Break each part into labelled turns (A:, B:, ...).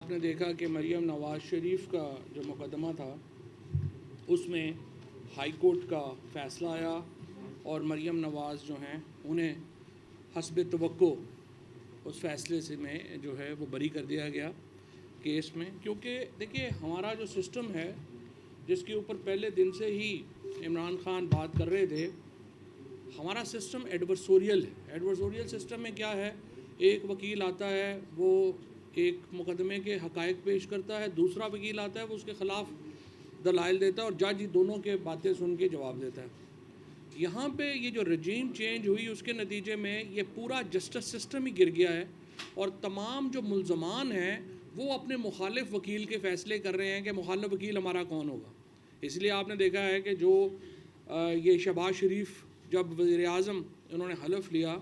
A: آپ نے دیکھا کہ مریم نواز شریف کا جو مقدمہ تھا اس میں ہائی کورٹ کا فیصلہ آیا اور مریم نواز جو ہیں انہیں حسب توقع اس فیصلے سے میں جو ہے وہ بری کر دیا گیا کیس میں. کیونکہ دیکھیے ہمارا جو سسٹم ہے جس کے اوپر پہلے دن سے ہی عمران خان بات کر رہے تھے، ہمارا سسٹم ایڈورسوریل ہے. ایڈورسوریل سسٹم میں کیا ہے، ایک وکیل آتا ہے وہ ایک مقدمے کے حقائق پیش کرتا ہے، دوسرا وکیل آتا ہے وہ اس کے خلاف دلائل دیتا ہے اور جج دونوں کے باتیں سن کے جواب دیتا ہے. یہاں پہ یہ جو رجیم چینج ہوئی اس کے نتیجے میں یہ پورا جسٹس سسٹم ہی گر گیا ہے اور تمام جو ملزمان ہیں وہ اپنے مخالف وکیل کے فیصلے کر رہے ہیں کہ مخالف وکیل ہمارا کون ہوگا. اس لیے آپ نے دیکھا ہے کہ جو یہ شہباز شریف جب وزیر اعظم انہوں نے حلف لیا،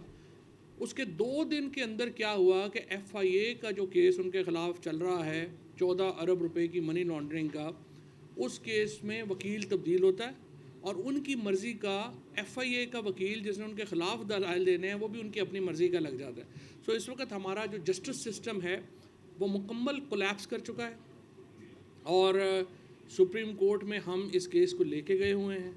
A: اس کے 2 دن کے اندر کیا ہوا کہ ایف آئی اے کا جو کیس ان کے خلاف چل رہا ہے 14 ارب روپے کی منی لانڈرنگ کا، اس کیس میں وکیل تبدیل ہوتا ہے اور ان کی مرضی کا ایف آئی اے کا وکیل جس نے ان کے خلاف دلائل دینے ہیں وہ بھی ان کی اپنی مرضی کا لگ جاتا ہے. سو اس وقت ہمارا جو جسٹس سسٹم ہے وہ مکمل کولیپس کر چکا ہے اور سپریم کورٹ میں ہم اس کیس کو لے کے گئے ہوئے ہیں.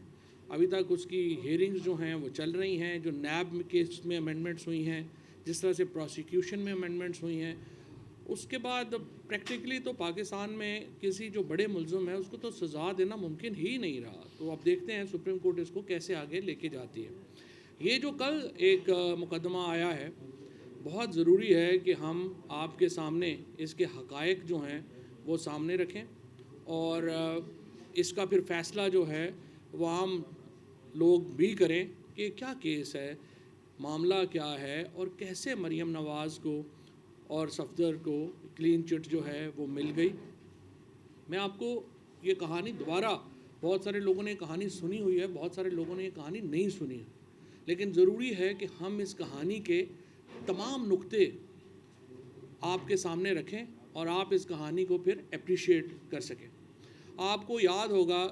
A: ابھی تک اس کی ہیئرنگز جو ہیں وہ چل رہی ہیں. جو نیب کیس میں امینڈمنٹس ہوئی ہیں، جس طرح سے پروسیکیوشن میں امینڈمنٹس ہوئی ہیں، اس کے بعد پریکٹیکلی تو پاکستان میں کسی جو بڑے ملزم ہے اس کو تو سزا دینا ممکن ہی نہیں رہا. تو اب دیکھتے ہیں سپریم کورٹ اس کو کیسے آگے لے کے جاتی ہے. یہ جو کل ایک مقدمہ آیا ہے، بہت ضروری ہے کہ ہم آپ کے سامنے اس کے حقائق جو ہیں وہ سامنے رکھیں اور اس کا پھر فیصلہ جو ہے وہ عام لوگ بھی کریں کہ کیا کیس ہے، معاملہ کیا ہے اور کیسے مریم نواز کو اور صفدر کو کلین چٹ جو ہے وہ مل گئی. میں آپ کو یہ کہانی دوبارہ، بہت سارے لوگوں نے یہ کہانی سنی ہوئی ہے، بہت سارے لوگوں نے یہ کہانی نہیں سنی ہے، لیکن ضروری ہے کہ ہم اس کہانی کے تمام نقطے آپ کے سامنے رکھیں اور آپ اس کہانی کو پھر اپریشیٹ کر سکیں. آپ کو یاد ہوگا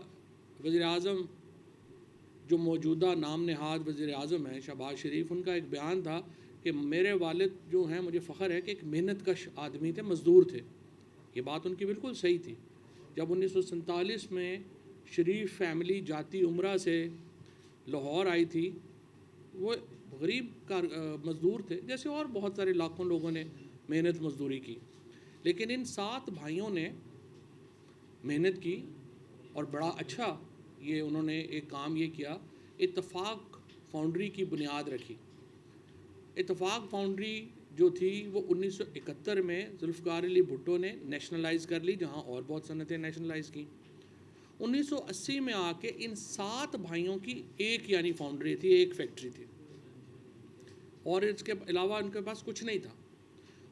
A: وزیر اعظم جو موجودہ نام نہاد وزیر اعظم ہیں شہباز شریف، ان کا ایک بیان تھا کہ میرے والد جو ہیں مجھے فخر ہے کہ ایک محنت کش آدمی تھے، مزدور تھے. یہ بات ان کی بالکل صحیح تھی. جب 1947 میں شریف فیملی جاتی عمرہ سے لاہور آئی تھی، وہ غریب مزدور تھے جیسے اور بہت سارے لاکھوں لوگوں نے محنت مزدوری کی، لیکن ان 7 بھائیوں نے محنت کی اور بڑا اچھا یہ انہوں نے ایک کام یہ کیا، اتفاق فاؤنڈری کی بنیاد رکھی. اتفاق فاؤنڈری جو تھی وہ 1971 میں ذوالفقار علی بھٹو نے نیشنلائز کر لی، جہاں اور بہت صنعتیں نیشنلائز کی. 1980 میں آ کے ان 7 بھائیوں کی ایک یعنی فاؤنڈری تھی، ایک فیکٹری تھی اور اس کے علاوہ ان کے پاس کچھ نہیں تھا.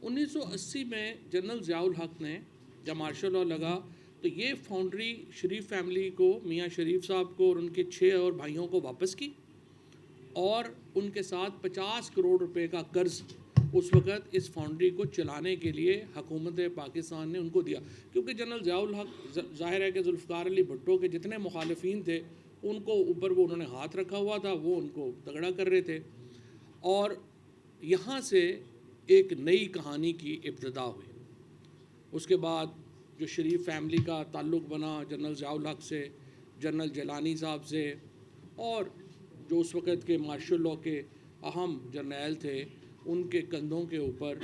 A: 1980 میں جنرل ضیاء الحق نے جب مارشل لاء لگا تو یہ فاؤنڈری شریف فیملی کو، میاں شریف صاحب کو اور ان کے 6 اور بھائیوں کو واپس کی اور ان کے ساتھ 50 کروڑ روپے کا قرض اس وقت اس فاؤنڈری کو چلانے کے لیے حکومت پاکستان نے ان کو دیا. کیونکہ جنرل ضیاء الحق ظاہر ہے کہ ذوالفقار علی بھٹو کے جتنے مخالفین تھے ان کو اوپر وہ انہوں نے ہاتھ رکھا ہوا تھا، وہ ان کو تگڑا کر رہے تھے اور یہاں سے ایک نئی کہانی کی ابتدا ہوئی. اس کے بعد جو شریف فیملی کا تعلق بنا جنرل ضیاء الحق سے، جنرل جیلانی صاحب سے اور جو اس وقت کے مارشل لاء کے اہم جرنیل تھے ان کے کندھوں کے اوپر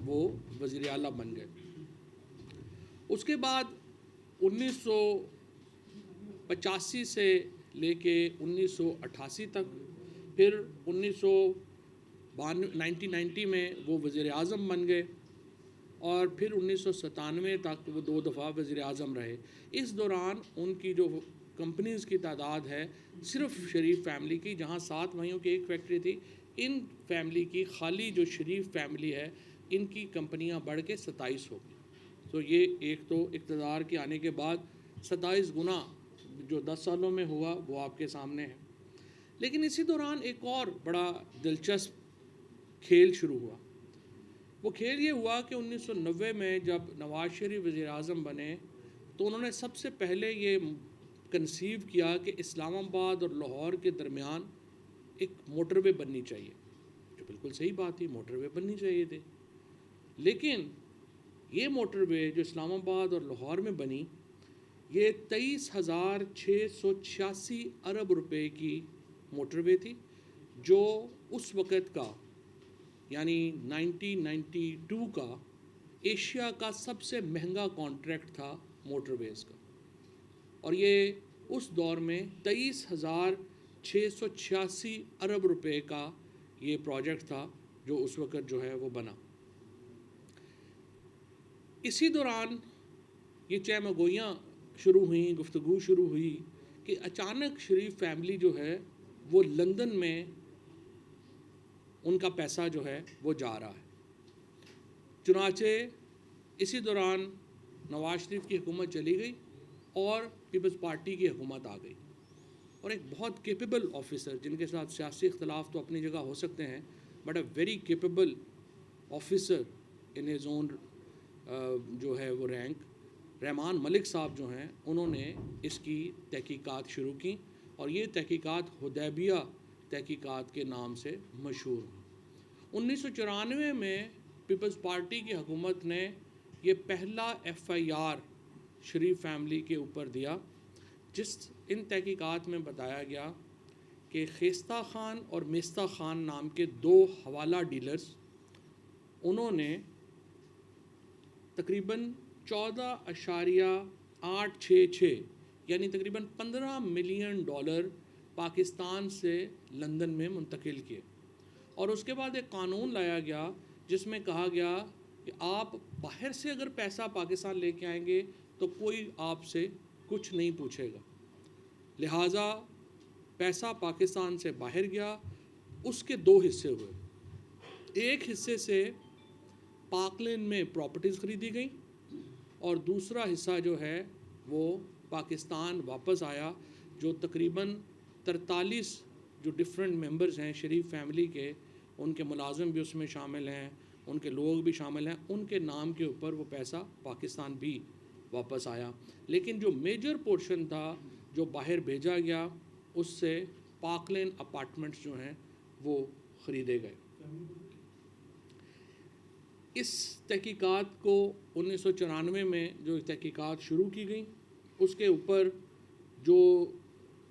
A: وہ وزیر اعلیٰ بن گئے. اس کے بعد 1985 سے لے کے 1988 تک، پھر 1990 میں وہ وزیر اعظم بن گئے اور پھر 1997 تک وہ 2 دفعہ وزیر اعظم رہے. اس دوران ان کی جو کمپنیز کی تعداد ہے صرف شریف فیملی کی، جہاں 7 بھائیوں کی ایک فیکٹری تھی، ان فیملی کی خالی جو شریف فیملی ہے ان کی کمپنیاں بڑھ کے 27 ہو گئی. تو یہ ایک تو اقتدار کے آنے کے بعد 27 گنا جو 10 سالوں میں ہوا وہ آپ کے سامنے ہے. لیکن اسی دوران ایک اور بڑا دلچسپ کھیل شروع ہوا. وہ کھیل یہ ہوا کہ 1990 میں جب نواز شریف وزیر اعظم بنے تو انہوں نے سب سے پہلے یہ کنسیو کیا کہ اسلام آباد اور لاہور کے درمیان ایک موٹر وے بننی چاہیے، جو بالکل صحیح بات تھی، موٹر وے بننی چاہیے تھی. لیکن یہ موٹر وے جو اسلام آباد اور لاہور میں بنی، یہ 23,686 ارب روپے کی موٹر وے تھی، جو اس وقت کا یعنی 1992 کا ایشیا کا سب سے مہنگا کانٹریکٹ تھا موٹر ویز کا، اور یہ اس دور میں 23,686 ارب روپے کا یہ پروجیکٹ تھا جو اس وقت جو ہے وہ بنا۔ اسی دوران یہ چہمگوئیاں شروع ہوئیں، گفتگو شروع ہوئی کہ اچانک شریف فیملی جو ہے وہ لندن میں ان کا پیسہ جو ہے وہ جا رہا ہے۔ چنانچہ اسی دوران نواز شریف کی حکومت چلی گئی اور پیپلز پارٹی کی حکومت آ گئی، اور ایک بہت کیپیبل آفیسر جن کے ساتھ سیاسی اختلاف تو اپنی جگہ ہو سکتے ہیں، but a very capable officer in his own جو ہے وہ رینک، رحمان ملک صاحب جو ہیں، انہوں نے اس کی تحقیقات شروع کی، اور یہ تحقیقات حدیبیہ تحقیقات کے نام سے مشہور ہوئی۔ 1994 میں پیپلز پارٹی کی حکومت نے یہ پہلا FIR شریف فیملی کے اوپر دیا، جس ان تحقیقات میں بتایا گیا کہ خیستہ خان اور میستہ خان نام کے 2 حوالہ ڈیلرز، انہوں نے تقریباً 14.866 یعنی تقریباً $15 ملین پاکستان سے لندن میں منتقل کیے، اور اس کے بعد ایک قانون لایا گیا جس میں کہا گیا کہ آپ باہر سے اگر پیسہ پاکستان لے کے آئیں گے تو کوئی آپ سے کچھ نہیں پوچھے گا، لہٰذا پیسہ پاکستان سے باہر گیا۔ اس کے 2 حصے ہوئے، ایک حصے سے پاکلینڈ میں پراپرٹیز خریدی گئیں، اور دوسرا حصہ جو ہے وہ پاکستان واپس آیا، جو تقریباً 43 جو ڈفرینٹ ممبرز ہیں شریف فیملی کے، ان کے ملازم بھی اس میں شامل ہیں، ان کے لوگ بھی شامل ہیں، ان کے نام کے اوپر وہ پیسہ پاکستان بھی واپس آیا۔ لیکن جو میجر پورشن تھا جو باہر بھیجا گیا، اس سے پاکلینڈ اپارٹمنٹس جو ہیں وہ خریدے گئے۔ اس تحقیقات کو 1994 میں جو تحقیقات شروع کی گئیں، اس کے اوپر جو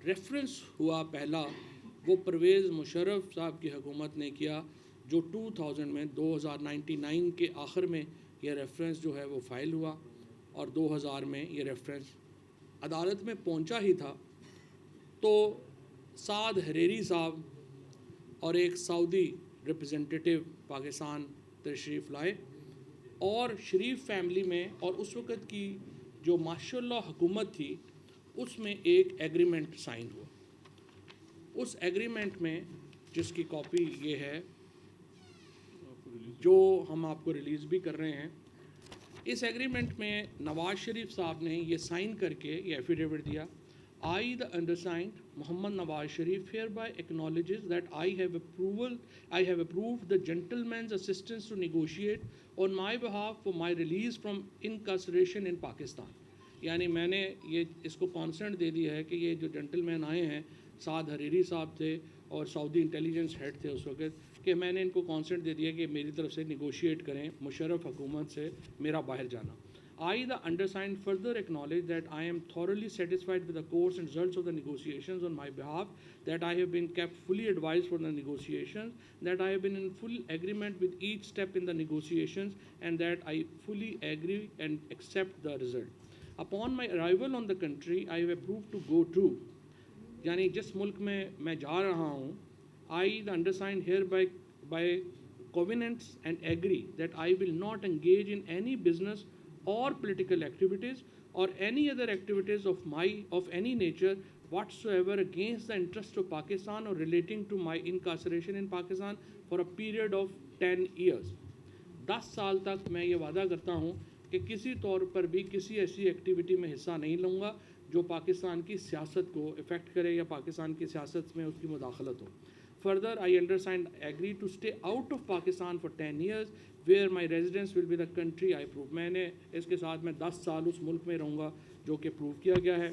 A: ریفرنس ہوا پہلا، وہ پرویز مشرف صاحب کی حکومت نے کیا، جو 2099 کے آخر میں یہ ریفرنس جو ہے وہ فائل ہوا، اور 2000 میں یہ ریفرنس عدالت میں پہنچا ہی تھا تو سعد حریری صاحب اور ایک سعودی ریپرزنٹیٹیو پاکستان تشریف لائے، اور شریف فیملی میں اور اس وقت کی جو ماشاء اللہ حکومت تھی، اس میں ایک ایگریمنٹ سائن ہوا۔ اس ایگریمنٹ میں، جس کی کاپی یہ ہے جو ہم آپ کو ریلیز بھی کر رہے ہیں، اس ایگریمنٹ میں نواز شریف صاحب نے یہ سائن کر کے یہ ایفیڈیوٹ دیا: I, the undersigned, Muhammad Nawaz Sharif, hereby acknowledges that I have approved the gentleman's assistance to negotiate on my behalf for my release from incarceration in Pakistan. یعنی میں نے یہ اس کو کانسنٹ دے دیا ہے کہ یہ جو جنٹل مین آئے ہیں، سعد حریری صاحب تھے اور سعودی انٹیلیجنس ہیڈ تھے اس وقت، کہ میں نے ان کو کانسنٹ دے دیا کہ میری طرف سے نیگوشیٹ کریں مشرف حکومت سے میرا باہر جانا۔ I, the undersigned, further acknowledge that I am thoroughly satisfied with the course and results of the negotiations on my behalf, that I have been kept fully advised for the negotiations, that I have been in full agreement with each step in the negotiations, and that I fully agree and accept the result. Upon my arrival on the country, I have approved to go to، یعنی جس ملک میں جا رہا ہوں، I, the undersigned, hereby by covenants and agree that I will not engage in any business or political activities or any other activities of any nature whatsoever against the interest of Pakistan or relating to my incarceration in Pakistan for a period of 10 years. 10 سال تک میں یہ وعدہ کرتا ہوں کہ کسی طور پر بھی کسی ایسی ایکٹیویٹی میں حصہ نہیں لوں گا جو پاکستان کی سیاست کو افیکٹ کرے یا پاکستان کی سیاست میں اس کی مداخلت ہو۔ Further, I understand agree to stay out of Pakistan for 10 years, where my residence will be the country I approve. میں نے اس کے ساتھ میں 10 سال اس ملک میں رہوں گا جو کہ پروو کیا گیا ہے۔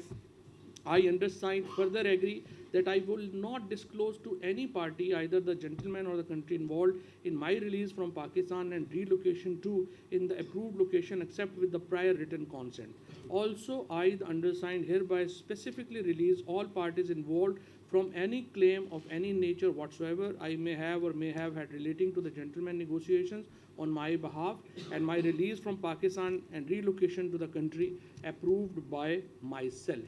A: I undersigned further agree that I will not disclose to any party, either the gentleman or the country involved, in my release from Pakistan and relocation to in the approved location except with the prior written consent. Also, I, the undersigned, hereby specifically release all parties involved from any claim of any nature whatsoever I may have or may have had relating to the gentleman negotiations on my behalf, and my release from Pakistan and relocation to the country approved by myself.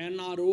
A: NRO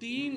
A: 3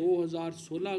A: 2016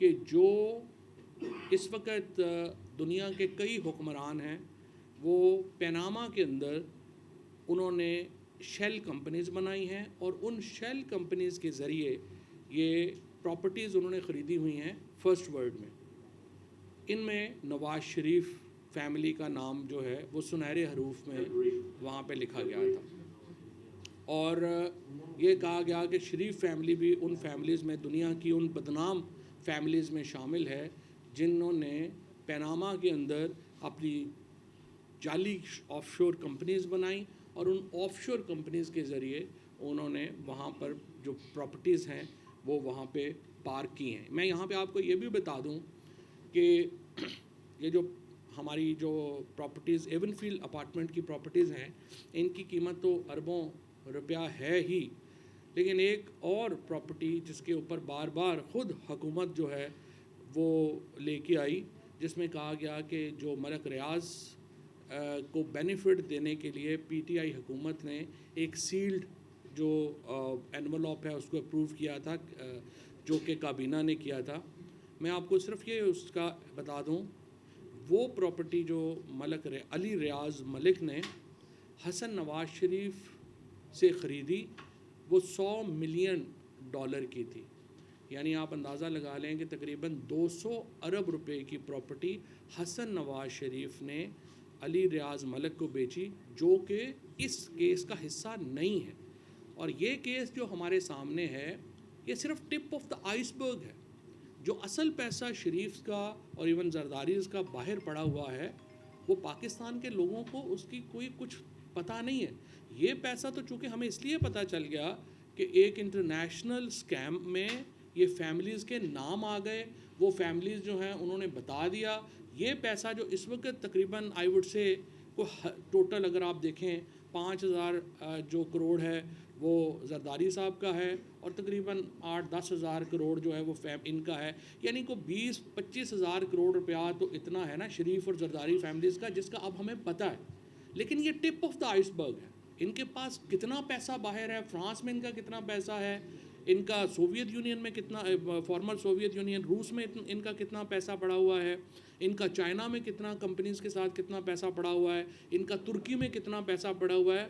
A: کہ جو اس وقت دنیا کے کئی حکمران ہیں وہ پیناما کے اندر انہوں نے شیل کمپنیز بنائی ہیں اور ان شیل کمپنیز کے ذریعے یہ پراپرٹیز انہوں نے خریدی ہوئی ہیں فرسٹ ورلڈ میں. ان میں نواز شریف فیملی کا نام جو ہے وہ سنہرے حروف میں وہاں پہ لکھا گیا تھا اور یہ کہا گیا کہ شریف فیملی بھی ان فیملیز میں دنیا کی ان بدنام فیملیز میں شامل ہے جنہوں نے پیناما کے اندر اپنی جعلی آف شور کمپنیز بنائیں اور ان آف شور کمپنیز کے ذریعے انہوں نے وہاں پر جو پراپرٹیز ہیں وہ وہاں پہ پارک کی ہیں. میں یہاں پہ آپ کو یہ بھی بتا دوں کہ یہ جو ہماری جو پراپرٹیز ایون فیلڈ اپارٹمنٹ کی پراپرٹیز ہیں ان کی قیمت تو اربوں روپیہ ہے ہی, لیکن ایک اور پراپرٹی جس کے اوپر بار بار خود حکومت جو ہے وہ لے کے آئی, جس میں کہا گیا کہ جو ملک ریاض کو بینیفٹ دینے کے لیے پی ٹی آئی حکومت نے ایک سیلڈ جو انویلوپ ہے اس کو اپروو کیا تھا جو کہ کابینہ نے کیا تھا. میں آپ کو صرف یہ اس کا بتا دوں, وہ پراپرٹی جو ملک علی ریاض ملک نے حسن نواز شریف سے خریدی وہ $100 ملین کی تھی. یعنی آپ اندازہ لگا لیں کہ تقریباً 200 ارب روپے کی پراپرٹی حسن نواز شریف نے علی ریاض ملک کو بیچی, جو کہ اس کیس کا حصہ نہیں ہے. اور یہ کیس جو ہمارے سامنے ہے یہ صرف ٹپ آف دا آئس برگ ہے. جو اصل پیسہ شریف کا اور ایون زرداریز کا باہر پڑا ہوا ہے وہ پاکستان کے لوگوں کو اس کی کوئی کچھ پتہ نہیں ہے. یہ پیسہ تو چونکہ ہمیں اس لیے پتہ چل گیا کہ ایک انٹرنیشنل اسکیم میں یہ فیملیز کے نام آ گئے, وہ فیملیز جو ہیں انہوں نے بتا دیا. یہ پیسہ جو اس وقت تقریباً آئی وڈ سے کو ٹوٹل اگر آپ دیکھیں 5,000 جو کروڑ ہے وہ زرداری صاحب کا ہے اور تقریباً 8-10 ہزار کروڑ جو ہے وہ ان کا ہے. یعنی کو 20-25 ہزار کروڑ روپیہ تو اتنا ہے نا شریف اور زرداری فیملیز کا, جس کا اب ہمیں پتہ ہے. لیکن یہ ٹپ آف دا آئس برگ ہے. ان کے پاس کتنا پیسہ باہر ہے, فرانس میں ان کا کتنا پیسہ ہے, ان کا سوویت یونین میں کتنا, فارمر سوویت یونین روس میں ان کا کتنا پیسہ پڑا ہوا ہے, ان کا چائنا میں کتنا کمپنیز کے ساتھ کتنا پیسہ پڑا ہوا ہے, ان کا ترکی میں کتنا پیسہ پڑا ہوا ہے,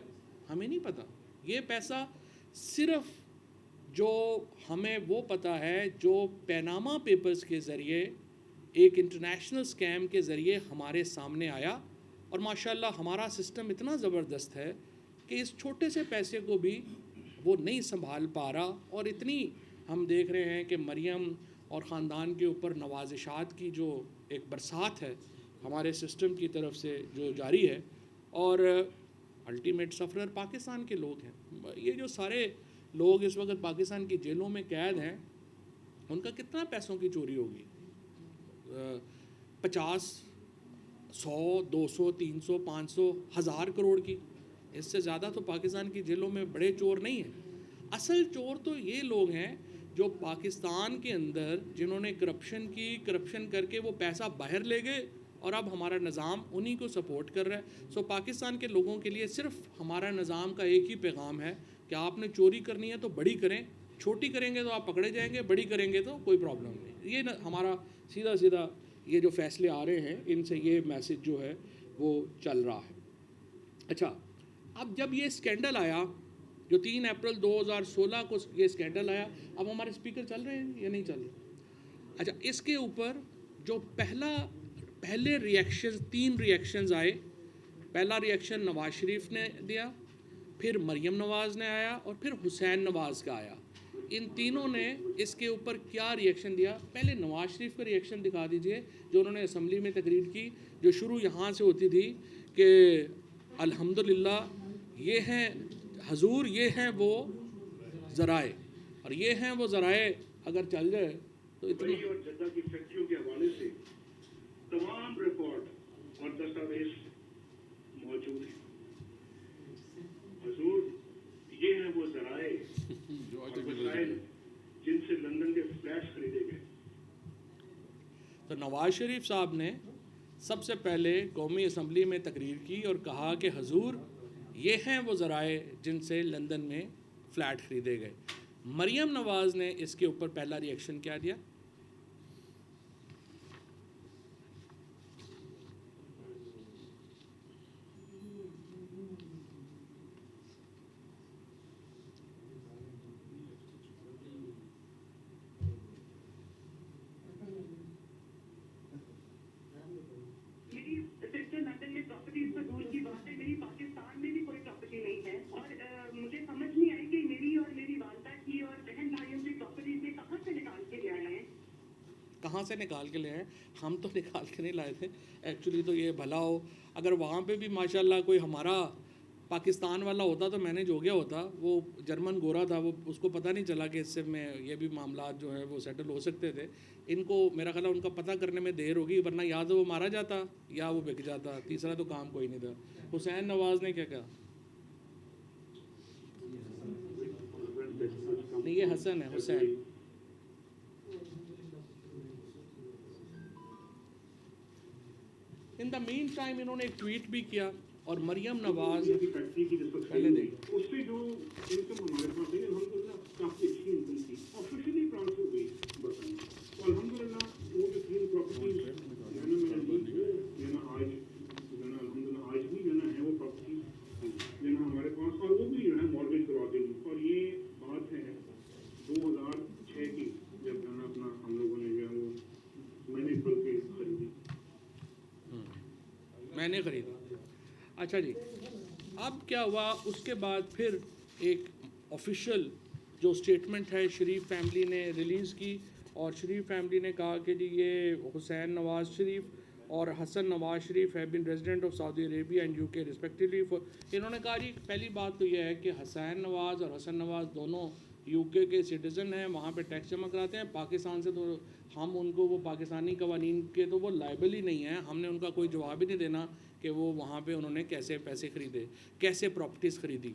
A: ہمیں نہیں پتہ. یہ پیسہ صرف جو ہمیں وہ پتہ ہے جو پیناما پیپرز کے ذریعے ایک انٹرنیشنل اسکیم کے ذریعے ہمارے سامنے آیا. اور ماشاءاللہ ہمارا سسٹم اتنا زبردست ہے کہ اس چھوٹے سے پیسے کو بھی وہ نہیں سنبھال پا رہا, اور اتنی ہم دیکھ رہے ہیں کہ مریم اور خاندان کے اوپر نوازشات کی جو ایک برسات ہے ہمارے سسٹم کی طرف سے جو جاری ہے, اور الٹیمیٹ سفرر پاکستان کے لوگ ہیں. یہ جو سارے لوگ اس وقت پاکستان کی جیلوں میں قید ہیں ان کا کتنا پیسوں کی چوری ہوگی, 50, 100, 200, 300, 500, 1000 کروڑ کی. اس سے زیادہ تو پاکستان کی جیلوں میں بڑے چور نہیں ہیں. اصل چور تو یہ لوگ ہیں جو پاکستان کے اندر جنہوں نے کرپشن کر کے وہ پیسہ باہر لے گئے اور اب ہمارا نظام انہی کو سپورٹ کر رہا ہے. پاکستان کے لوگوں کے لیے صرف ہمارا نظام کا ایک ہی پیغام ہے کہ آپ نے چوری کرنی ہے تو بڑی کریں, چھوٹی کریں گے تو آپ پکڑے جائیں گے, بڑی کریں گے تو کوئی پرابلم نہیں. یہ ہمارا سیدھا یہ جو فیصلے آ رہے ہیں ان سے یہ میسج جو ہے وہ چل رہا ہے. اچھا, اب جب یہ اسکینڈل آیا جو 3 اپریل 2016 کو یہ اسکینڈل آیا, اب ہمارے اسپیکر چل رہے ہیں یا نہیں چل رہے؟ اچھا, اس کے اوپر جو پہلے ریئیکشن 3 ریئیکشنز آئے. پہلا ریئیکشن نواز شریف نے دیا, پھر مریم نواز نے آیا اور پھر حسین نواز کا آیا. ان تینوں نے اس کے اوپر کیا ریئیکشن دیا؟ پہلے نواز شریف کا ریئیکشن دکھا دیجئے جو انہوں نے اسمبلی میں تقریر کی, جو شروع یہاں سے ہوتی تھی کہ الحمدللہ یہ ہیں حضور, یہ ہیں وہ ذرائع, اور یہ ہیں وہ ذرائع اگر چل جائے تو اتنا.
B: اور جدہ کی فیکٹریوں کے حوالے سے تمام رپورٹ اور دستاویز موجود ہیں. حضور یہ ہیں وہ ذرائع اور وسائل جن سے لندن کے فلیٹس خریدے گئے.
A: تو نواز شریف صاحب نے سب سے پہلے قومی اسمبلی میں تقریر کی اور کہا کہ حضور یہ ہیں وہ ذرائع جن سے لندن میں فلیٹ خریدے گئے. مریم نواز نے اس کے اوپر پہلا ریئیکشن کیا دیا؟ کہاں سے نکال کے لے آئے؟ ہم تو نکال کے نہیں لائے تھے ایکچولی. تو یہ بھلا ہو اگر وہاں پہ بھی ماشاءاللہ کوئی ہمارا پاکستان والا ہوتا تو مینیج ہو گیا ہوتا. وہ جرمن گورا تھا, وہ اس کو پتہ نہیں چلا کہ اس سے میں یہ بھی معاملات جو ہے وہ سیٹل ہو سکتے تھے. ان کو میرا خیال ہے ان کا پتہ کرنے میں دیر ہوگی, ورنہ یا تو وہ مارا جاتا یا وہ بک جاتا. تیسرا تو کام کوئی نہیں تھا. حسین نواز نے کیا کہا؟ نہیں یہ حسن ہے, حسین. ان دا مین ٹائم انہوں نے ایک ٹویٹ بھی کیا, اور مریم نواز
B: فیکٹری کی
A: پہلے دیکھ
B: اس سے جو انکم ہمارے پاس ہے الحمدللہ کافی اچھی انکم تھی. آفیشلی ٹرانسفر ہوئی برطانیہ. تو الحمدللہ وہ جو 3 پراپرٹیز الحمدللہ آج بھی جو ہے وہ پراپرٹی جو ہمارے پاس, اور وہ بھی جو ہے مارگیج کروا دی. اور یہ بات ہے 2006 کی, جب جو ہے اپنا ہم لوگوں نے جو ہے وہ میں نے کھل کے خریدی.
A: میں نے خریدا. اچھا جی, اب کیا ہوا اس کے بعد پھر ایک آفیشیل جو اسٹیٹمنٹ ہے شریف فیملی نے ریلیز کی, اور شریف فیملی نے کہا کہ جی یہ حسین نواز شریف اور حسن نواز شریف ہے been resident of Saudi Arabia and UK respectively. انہوں نے کہا جی پہلی بات تو یہ ہے کہ حسین نواز اور حسن نواز دونوں UK کے سٹیزن ہیں, وہاں پہ ٹیکس جمع کراتے ہیں. پاکستان سے تو ہم ان کو وہ پاکستانی قوانین کے تو وہ لائبل ہی نہیں ہیں. ہم نے ان کا کوئی جواب ہی نہیں دینا کہ وہ وہاں پہ انہوں نے کیسے پیسے خریدے, کیسے پراپرٹیز خریدی.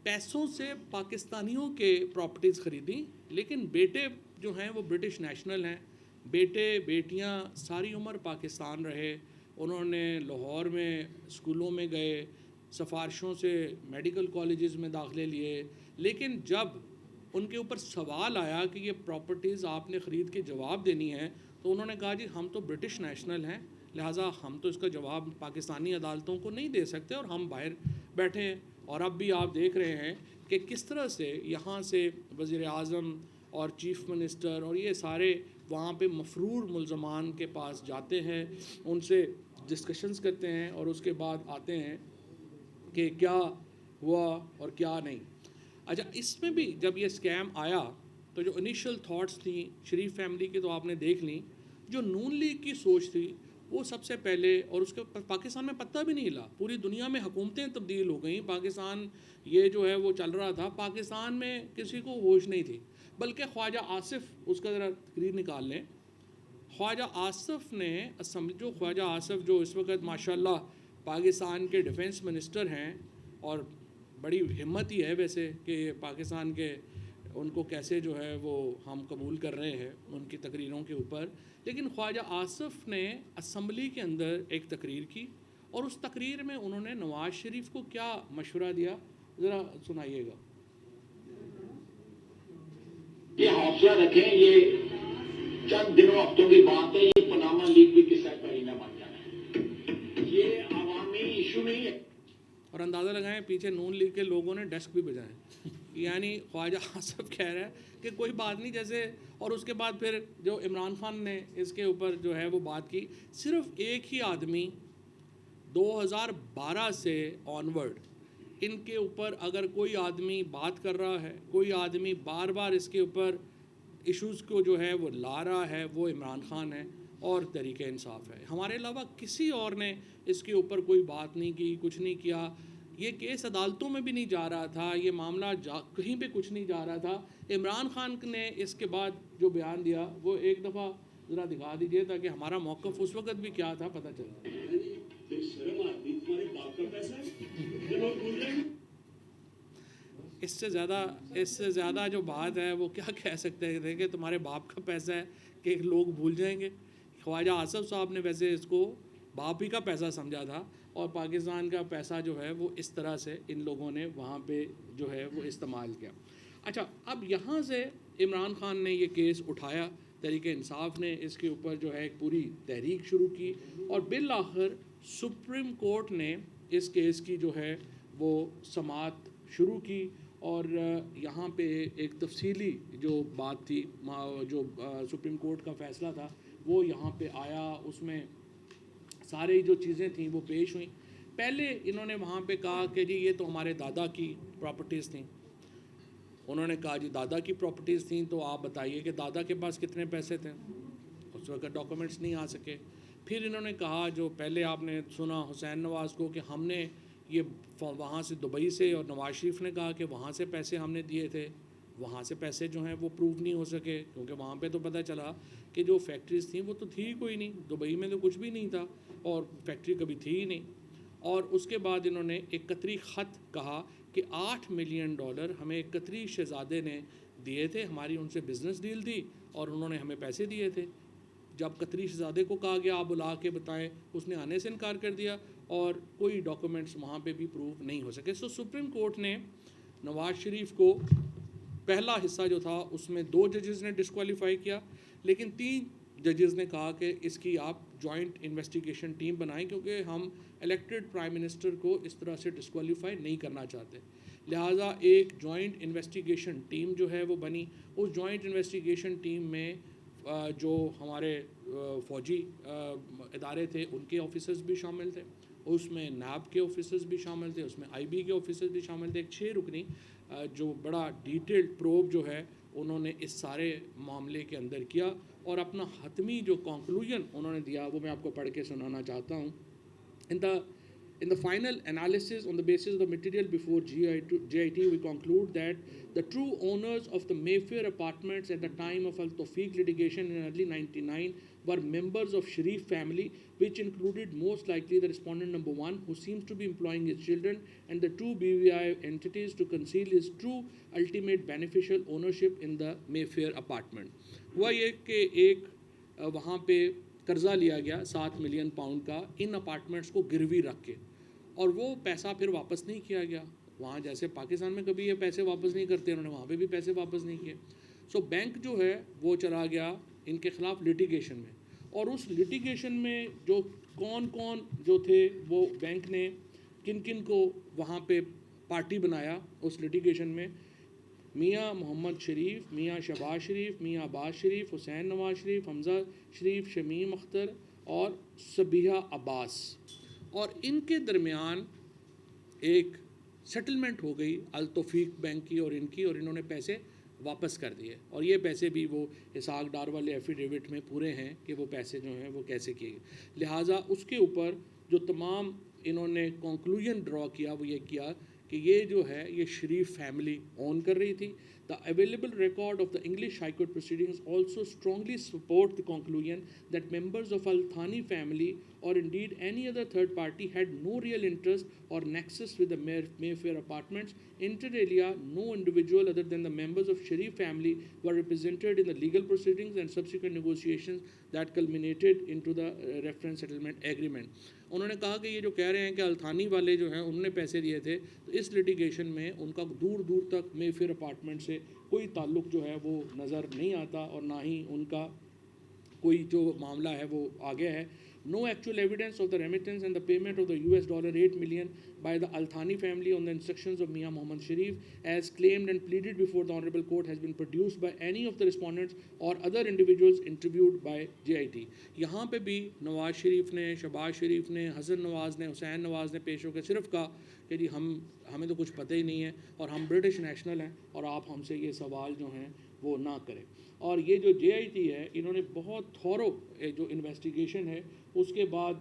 A: پیسوں سے پاکستانیوں کے پراپرٹیز خریدی, لیکن بیٹے جو ہیں وہ برٹش نیشنل ہیں. بیٹے بیٹیاں ساری عمر پاکستان رہے. انہوں نے لاہور میں اسکولوں میں گئے, سفارشوں سے میڈیکل کالجز میں داخلے لیے, لیکن جب ان کے اوپر سوال آیا کہ یہ پراپرٹیز آپ نے خرید کے جواب دینی ہے, تو انہوں نے کہا جی ہم تو برٹش نیشنل ہیں, لہٰذا ہم تو اس کا جواب پاکستانی عدالتوں کو نہیں دے سکتے, اور ہم باہر بیٹھے ہیں. اور اب بھی آپ دیکھ رہے ہیں کہ کس طرح سے یہاں سے وزیر اعظم اور چیف منسٹر اور یہ سارے وہاں پہ مفرور ملزمان کے پاس جاتے ہیں, ان سے ڈسکشنز کرتے ہیں, اور اس کے بعد آتے ہیں کہ کیا ہوا اور کیا نہیں. اچھا, اس میں بھی جب یہ اسکیم آیا تو جو انیشل تھاٹس تھیں شریف فیملی کی تو آپ نے دیکھ لیں. جو نون لیگ کی سوچ تھی وہ سب سے پہلے, اور اس کے پاکستان میں پتہ بھی نہیں ہلا, پوری دنیا میں حکومتیں تبدیل ہو گئیں, پاکستان یہ جو ہے وہ چل رہا تھا, پاکستان میں کسی کو ہوش نہیں تھی. بلکہ خواجہ آصف, اس کا ذرا تقریر نکال لیں, خواجہ آصف نے جو خواجہ آصف جو اس وقت ماشاءاللہ پاکستان کے ڈیفنس منسٹر ہیں, اور بڑی ہمت ہی ہے ویسے کہ پاکستان کے ان کو کیسے جو ہے وہ ہم قبول کر رہے ہیں ان کی تقریروں کے اوپر. لیکن خواجہ آصف نے اسمبلی کے اندر ایک تقریر کی, اور اس تقریر میں انہوں نے نواز شریف کو کیا مشورہ دیا, ذرا سنائیے گا.
C: یہ حوصلہ رکھیں, یہ چند دنوں ہفتوں کی بات ہے, یہ پاناما لیگ بھی کس طرح کرینا بن جانا ہے, یہ عوامی ایشو نہیں ہے.
A: اور اندازہ لگائیں پیچھے نون لیگ کے لوگوں نے ڈیسک بھی بجائے. یعنی خواجہ آصف کہہ رہا ہے کہ کوئی بات نہیں جیسے. اور اس کے بعد پھر جو عمران خان نے اس کے اوپر جو ہے وہ بات کی. صرف ایک ہی آدمی 2012 سے آنورڈ ان کے اوپر اگر کوئی آدمی بات کر رہا ہے, کوئی آدمی بار بار اس کے اوپر ایشوز کو جو ہے وہ لا رہا ہے, وہ عمران خان ہے اور تحریک انصاف ہے. ہمارے علاوہ کسی اور نے اس کے اوپر کوئی بات نہیں کی, کچھ نہیں کیا. یہ کیس عدالتوں میں بھی نہیں جا رہا تھا, یہ معاملہ کہیں پہ کچھ نہیں جا رہا تھا. عمران خان نے اس کے بعد جو بیان دیا وہ ایک دفعہ ذرا دکھا دیجئے تاکہ ہمارا موقف اس وقت بھی کیا تھا پتہ چلے. اس سے زیادہ جو بات ہے وہ کیا کہہ سکتے تھے کہ تمہارے باپ کا پیسہ ہے کہ لوگ بھول جائیں گے. خواجہ آصف صاحب نے ویسے اس کو باپ ہی کا پیسہ سمجھا تھا, اور پاکستان کا پیسہ جو ہے وہ اس طرح سے ان لوگوں نے وہاں پہ جو ہے وہ استعمال کیا. اچھا, اب یہاں سے عمران خان نے یہ کیس اٹھایا, تحریک انصاف نے اس کے اوپر جو ہے ایک پوری تحریک شروع کی, اور بالآخر سپریم کورٹ نے اس کیس کی جو ہے وہ سماعت شروع کی. اور یہاں پہ ایک تفصیلی جو بات تھی, جو سپریم کورٹ کا فیصلہ تھا وہ یہاں پہ آیا, اس میں سارے جو چیزیں تھیں وہ پیش ہوئیں. پہلے انہوں نے وہاں پہ کہا کہ جی یہ تو ہمارے دادا کی پراپرٹیز تھیں. انہوں نے کہا جی دادا کی پراپرٹیز تھیں تو آپ بتائیے کہ دادا کے پاس کتنے پیسے تھے. اس وقت ڈاکومنٹس نہیں آ سکے. پھر انہوں نے کہا, جو پہلے آپ نے سنا حسین نواز کو, کہ ہم نے یہ وہاں سے دبئی سے, اور نواز شریف نے کہا کہ وہاں سے پیسے ہم نے دیے تھے. وہاں سے پیسے جو ہیں وہ پروو نہیں ہو سکے, کیونکہ وہاں پہ تو پتہ چلا کہ جو فیکٹریز تھیں وہ تو تھی کوئی نہیں, دبئی میں تو کچھ بھی نہیں تھا اور فیکٹری کبھی تھی ہی نہیں. اور اس کے بعد انہوں نے ایک قطری خط کہا کہ $8 ملین ہمیں ایک قطری شہزادے نے دیے تھے, ہماری ان سے بزنس ڈیل تھی اور انہوں نے ہمیں پیسے دیے تھے. جب قطری شہزادے کو کہا گیا آپ بلا کے بتائیں, اس نے آنے سے انکار کر دیا, اور کوئی ڈاکومنٹس وہاں پہ بھی پروو نہیں ہو سکے. سو سپریم کورٹ نے نواز شریف کو پہلا حصہ جو تھا اس میں 2 ججز نے ڈسکوالیفائی کیا, لیکن 3 ججز نے کہا کہ اس کی آپ جوائنٹ انویسٹیگیشن ٹیم بنائیں, کیونکہ ہم الیکٹڈ پرائم منسٹر کو اس طرح سے ڈسکوالیفائی نہیں کرنا چاہتے. لہٰذا ایک جوائنٹ انویسٹیگیشن ٹیم جو ہے وہ بنی. اس جوائنٹ انویسٹیگیشن ٹیم میں جو ہمارے فوجی ادارے تھے ان کے آفیسرز بھی شامل تھے, اس میں نیب کے آفیسرز بھی شامل تھے, اس میں آئی بی کے آفیسرز بھی شامل تھے. ایک 6 رکنی جو بڑا ڈیٹیلڈ پروب جو ہے انہوں نے اس سارے معاملے کے اندر کیا, اور اپنا حتمی جو کنکلوژن انہوں نے دیا وہ میں آپ کو پڑھ کے سنانا چاہتا ہوں. In the final analysis, on the basis of the material before GIT, we conclude that the true owners of the Mayfair apartments at the time of Al Tawfiq litigation in early 99 were members of Sharif family, which included most likely the respondent number 1, who seems to be employing his children, and the 2 BVI entities to conceal his true ultimate beneficial ownership in the Mayfair apartment. ہوا یہ کہ ایک وہاں پہ قرضہ لیا گیا £7 million کا ان اپارٹمنٹس کو گروی رکھ کے, اور وہ پیسہ پھر واپس نہیں کیا گیا. وہاں جیسے پاکستان میں کبھی یہ پیسے واپس نہیں کرتے, انہوں نے وہاں پہ بھی پیسے واپس نہیں کیے. سو بینک جو ہے وہ چلا گیا ان کے خلاف لٹیگیشن میں, اور اس لٹیگیشن میں جو کون جو تھے وہ بینک نے کن کن کو وہاں پہ پارٹی بنایا اس لٹیگیشن میں. میاں محمد شریف, میاں شہباز شریف, میاں عباس شریف, حسین نواز شریف, حمزہ شریف, شمیم اختر اور صبیحہ عباس, اور ان کے درمیان ایک سیٹلمنٹ ہو گئی التوفیق بینک کی اور ان کی, اور انہوں نے پیسے واپس کر دیے. اور یہ پیسے بھی وہ اسحاق ڈار والے ایفیڈیوٹ میں پورے ہیں کہ وہ پیسے جو ہیں وہ کیسے کیے گئے. لہٰذا اس کے اوپر جو تمام انہوں نے کنکلوژن ڈرا کیا وہ یہ کیا کہ یہ جو ہے یہ شریف فیملی اون کر رہی تھی. The available record of the English High Court proceedings also strongly support the conclusion that members of Al Thani family, or indeed any other third party, had no real interest or nexus with the Mayfair apartments. Inter alia, no individual other than the members of Sharif family were represented in the legal proceedings and subsequent negotiations that culminated into the reference settlement agreement. انہوں نے کہا کہ یہ جو کہہ رہے ہیں کہ التھانی والے جو ہیں انہوں نے پیسے دیے تھے, تو اس لٹیگیشن میں ان کا دور دور تک میفیر اپارٹمنٹ سے کوئی تعلق جو ہے وہ نظر نہیں آتا, اور نہ ہی ان کا کوئی جو معاملہ ہے وہ آگے ہے. No actual evidence of the remittance and the payment of the $8 million by the Al Thani family on the instructions of Mian Mohammad Sharif, as claimed and pleaded before the Honorable Court, has been produced by any of the respondents or other individuals interviewed by JIT. یہاں پہ بھی نواز شریف نے, شہباز شریف نے, حسن نواز نے, حسین نواز نے پیش ہو کے صرف کہا کہ جی ہمیں تو کچھ پتہ ہی نہیں ہے, اور ہم برٹش نیشنل ہیں, اور آپ ہم سے یہ سوال جو ہیں وہ نہ کریں. اور یہ جو JIT ہے انہوں نے بہت تھورو جو انویسٹیگیشن ہے اس کے بعد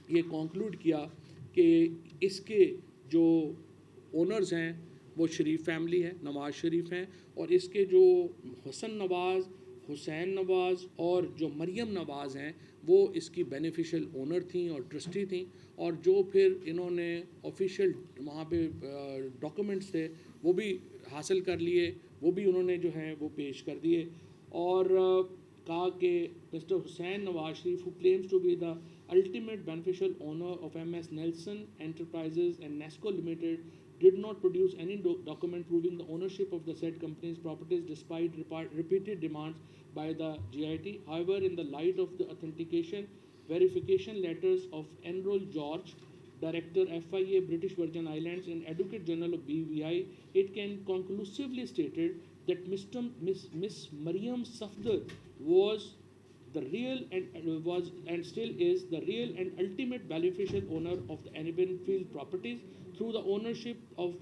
A: یہ کنکلوڈ کیا کہ اس کے جو اونرز ہیں وہ شریف فیملی ہے, نواز شریف ہیں, اور اس کے جو حسن نواز, حسین نواز اور جو مریم نواز ہیں وہ اس کی بینیفیشل اونر تھیں اور ٹرسٹی تھیں, اور جو پھر انہوں نے آفیشیل وہاں پہ ڈاکومنٹس تھے وہ بھی حاصل کر لیے, وہ بھی انہوں نے جو ہیں وہ پیش کر دیے. اور کہا کہ mister Hussain Nawaz Sharif, who claims to be the ultimate beneficial owner of MS Nelson Enterprises and Nesco Limited, did not produce any document proving the ownership of the said company's properties despite repeated demands by the GIT. However, in the light of the authentication verification letters of Enroll George, Director FIA British Virgin Islands and Advocate General of BVI, it can conclusively stated that Miss Mariam Safdar was the real and still is the real and ultimate beneficial owner of the Annabinfield properties through the ownership of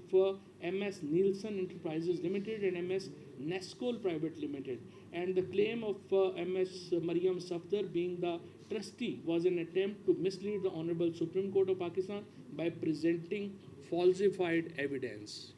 A: MS Nielsen Enterprises Limited and MS Nescol Private Limited, and the claim of MS Maryam Safdar being the trustee was an attempt to mislead the Honorable Supreme Court of Pakistan by presenting falsified evidence.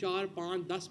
A: 4, 5, 10,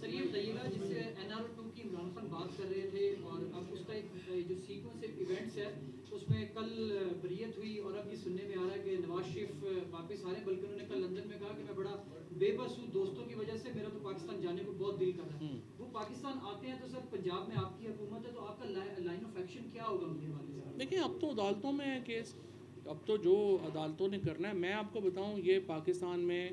D: سر یہ بتائیے گا جس سے NRO2 کی عمران خان بات کر رہے تھے اور اب اس کا ایک جو سیکوینس ایونٹس ہے اس میں کل بریت ہوئی اور اب یہ سننے میں آ رہا ہے کہ نواز شریف واپس آ رہے ہیں، بلکہ انہوں نے کل لندن میں کہا کہ میں بڑا بے بس ہوں دوستوں کی وجہ سے، میرا تو پاکستان جانے کو بہت دل کر رہا ہے۔ وہ پاکستان آتے ہیں تو سر پنجاب میں آپ کی حکومت ہے تو آپ کا لائن آف ایکشن کیا ہوگا ان کے حوالے سے؟
A: دیکھیں اب تو عدالتوں میں ہے کیس، اب تو جو عدالتوں نے کرنا ہے، میں آپ کو بتاؤں یہ پاکستان میں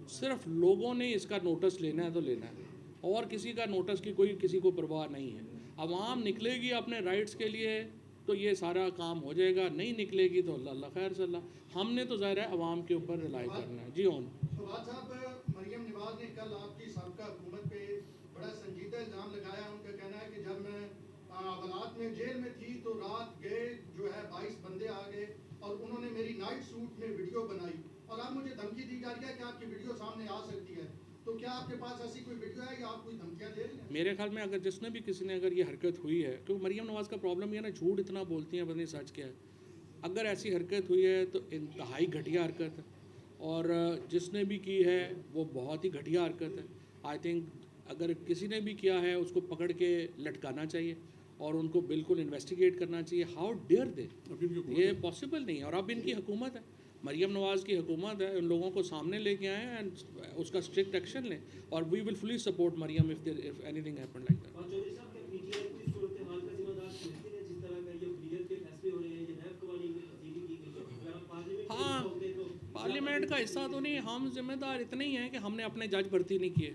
A: صرف لوگوں نے اس کا نوٹس لینا ہے تو لینا ہے، اور کسی کا نوٹس کی کوئی کسی کو پرواہ نہیں ہے۔ عوام نکلے گی اپنے رائٹس کے لیے تو یہ سارا کام ہو جائے گا، نہیں نکلے گی تو اللہ خیر صلی اللہ، ہم نے تو ظاہر ہے عوام کے اوپر رلائی کرنا ہے۔ جی اون
E: فواد صاحب، مریم نواز نے کل آپ کی سابقہ حکومت پہ بڑا سنجیدہ الزام لگایا، ان کا کہنا ہے کہ جب میں عدالت میں جیل میں تھی تو رات گئے جو ہے 22 بندے آ گئے اور انہوں نے میری نائٹ سوٹ میں ویڈیو بنائی اور اب مجھے دھمکی دی جا رہی ہے کہ آپ کی ویڈیو سامنے آ سکتی ہے، تو کیا آپ کے پاس ایسی کوئی ویڈیو ہے یا آپ کوئی دھمکیاں دے رہی ہیں؟
A: میرے خیال میں اگر جس نے بھی کسی نے اگر یہ حرکت ہوئی ہے، کیونکہ مریم نواز کا پرابلم یہ ہے نا جھوٹ اتنا بولتی ہیں، پتہ نہیں سچ کیا ہے، اگر ایسی حرکت ہوئی ہے تو انتہائی گھٹیا حرکت ہے، اور جس نے بھی کی ہے وہ بہت ہی گھٹیا حرکت ہے۔ آئی تھنک اگر کسی نے بھی کیا ہے اس کو پکڑ کے لٹکانا چاہیے اور ان کو بالکل انویسٹیگیٹ کرنا چاہیے۔ ہاؤ ڈیئر دے، یہ پاسبل نہیں ہے، اور اب ان کی حکومت ہے، مریم نواز کی حکومت ہے، ان لوگوں کو سامنے لے کے آئیں اینڈ اس کا اسٹرکٹ ایکشن لیں، اور we will fully support Maryam if anything happen like that.
F: اور چودھری صاحب کیا پی ٹی آئی کو اس صورتحال کا ذمہ دار سمجھتے ہیں جس طرح کا یہ بریت کے فیصلے ہو رہے ہیں، یہ نیب قوانین میں تبدیلی کی گئی ہے، اگر ہم پارلیمنٹ
A: ہاں پارلیمنٹ کا حصہ تو نہیں، ہم ذمہ دار اتنے ہی ہیں کہ ہم نے اپنے جج بھرتی نہیں کیے۔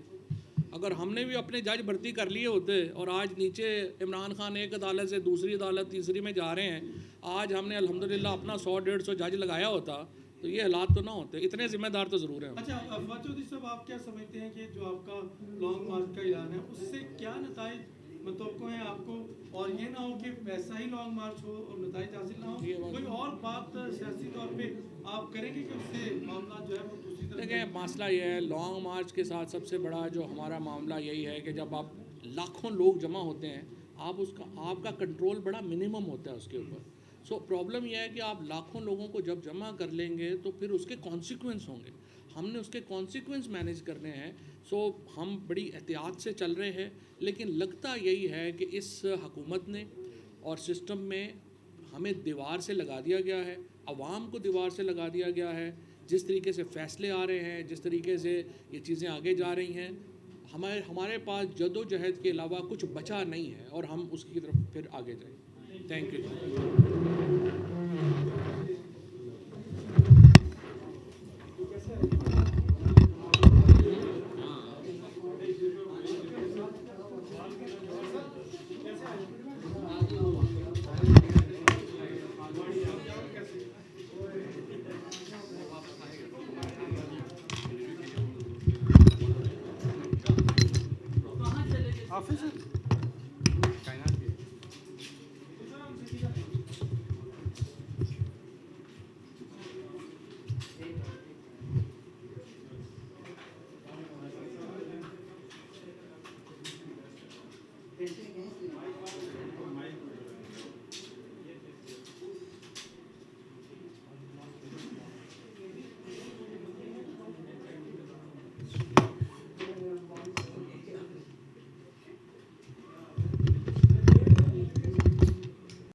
A: اگر ہم نے بھی اپنے جج بھرتی کر لیے ہوتے اور آج نیچے عمران خان ایک عدالت سے دوسری عدالت تیسری میں جا رہے ہیں، آج ہم نے الحمدللہ اپنا 100-150 جج لگایا ہوتا تو یہ حالات تو نہ ہوتے، اتنے ذمہ دار تو ضرور ہیں۔
G: اچھا فواد چودھری صاحب، آپ کیا سمجھتے ہیں کہ جو آپ کا لانگ مارچ کا اعلان ہے اس سے کیا نتائج متوقع ہیں آپ کو، اور یہ نہ ہو کہ ویسا ہی لانگ مارچ ہو اور نتائج حاصل نہ ہو، کوئی اور بات سیاسی طور پہ آپ کریں گے کہ اس سے معاملات جو ہے وہ دوسری طرف؟
A: دیکھیں مسئلہ یہ ہے لانگ مارچ کے ساتھ سب سے بڑا جو ہمارا معاملہ یہی ہے کہ جب آپ لاکھوں لوگ جمع ہوتے ہیں آپ کا کنٹرول بڑا منیمم ہوتا ہے اس کے اوپر۔ سو پرابلم یہ ہے کہ آپ لاکھوں لوگوں کو جب جمع کر لیں گے تو پھر اس کے کانسیکوینس ہوں گے، ہم نے اس کے کانسیکوینس مینیج کرنے ہیں۔ سو ہم بڑی احتیاط سے چل رہے ہیں، لیکن لگتا یہی ہے کہ اس حکومت نے اور سسٹم میں ہمیں دیوار سے لگا دیا گیا ہے، عوام کو دیوار سے لگا دیا گیا ہے۔ جس طریقے سے فیصلے آ رہے ہیں، جس طریقے سے یہ چیزیں آگے جا رہی ہیں، ہمارے پاس جد و جہد کے علاوہ کچھ بچا نہیں ہے، اور ہم اس کی طرف پھر آگے جائیں۔ Thank you.